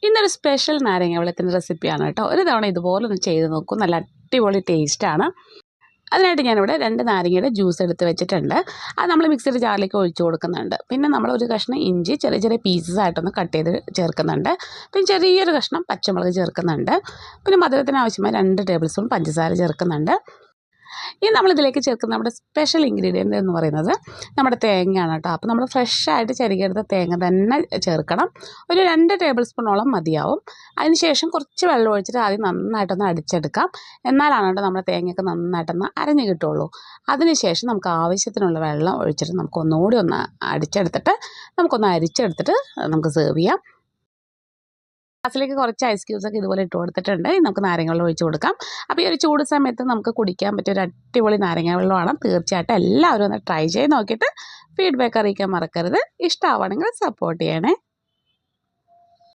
ഇന്നൊരു സ്പെഷ്യൽ നാരങ്ങ വെള്ളത്തിൻ്റെ റെസിപ്പിയാണ് കേട്ടോ. ഒരു തവണ ഇതുപോലെ ഒന്ന് ചെയ്ത് നോക്കൂ, നല്ല അടിപൊളി ടേസ്റ്റാണ്. അതിനായിട്ട് ഞാനിവിടെ 2 നാരങ്ങയുടെ ജ്യൂസ് എടുത്ത് വെച്ചിട്ടുണ്ട്. അത് നമ്മൾ മിക്സിയുടെ ജാറിലേക്ക് ഒഴിച്ച് കൊടുക്കുന്നുണ്ട്. പിന്നെ നമ്മൾ ഒരു കഷ്ണം ഇഞ്ചി ചെറിയ ചെറിയ പീസസ് ആയിട്ടൊന്ന് കട്ട് ചെയ്ത് ചേർക്കുന്നുണ്ട്. പിന്നെ ചെറിയൊരു കഷ്ണം പച്ചമുളക് ചേർക്കുന്നുണ്ട്. പിന്നെ മധുരത്തിന് ആവശ്യമായ 2 ടേബിൾ സ്പൂൺ പഞ്ചസാര ചേർക്കുന്നുണ്ട്. ഇനി നമ്മളിതിലേക്ക് ചേർക്കുന്ന നമ്മുടെ സ്പെഷ്യൽ ഇൻഗ്രീഡിയൻ്റ് എന്ന് പറയുന്നത് നമ്മുടെ തേങ്ങയാണ് കേട്ടോ. അപ്പോൾ നമ്മൾ ഫ്രഷായിട്ട് ചിരകിയെടുത്ത തേങ്ങ തന്നെ ചേർക്കണം. ഒരു 2 ടേബിൾ സ്പൂണോളം മതിയാവും. അതിന് ശേഷം കുറച്ച് വെള്ളം ഒഴിച്ചിട്ട് ആദ്യം നന്നായിട്ടൊന്ന് അടിച്ചെടുക്കാം. എന്നാലാണ് കേട്ടോ നമ്മുടെ തേങ്ങയൊക്കെ നന്നായിട്ടൊന്ന് അരഞ്ഞ് കിട്ടുള്ളൂ. അതിന് ശേഷം നമുക്ക് ആവശ്യത്തിനുള്ള വെള്ളം ഒഴിച്ചിട്ട് നമുക്കൊന്നുകൂടി ഒന്ന് അടിച്ചെടുത്തിട്ട് നമുക്കൊന്ന് അരിച്ചെടുത്തിട്ട് നമുക്ക് സെർവ് ചെയ്യാം. ഗ്ലാസ്സിലേക്ക് കുറച്ച് ഐസ് ക്യൂബ്സൊക്കെ ഇതുപോലെ ഇട്ട് കൊടുത്തിട്ടുണ്ട്. നമുക്ക് നാരങ്ങ വെള്ളം ഒഴിച്ച് കൊടുക്കാം. അപ്പോൾ ഈ ഒരു ചൂട് സമയത്ത് നമുക്ക് കുടിക്കാൻ പറ്റിയ ഒരു അടിപൊളി നാരങ്ങ വെള്ളമാണ്. തീർച്ചയായിട്ടും എല്ലാവരും ഒന്ന് ട്രൈ ചെയ്ത് നോക്കിയിട്ട് ഫീഡ്ബാക്ക് അറിയിക്കാൻ മറക്കരുത്. ഇഷ്ടമാവുകയാണെങ്കിൽ സപ്പോർട്ട് ചെയ്യണേ.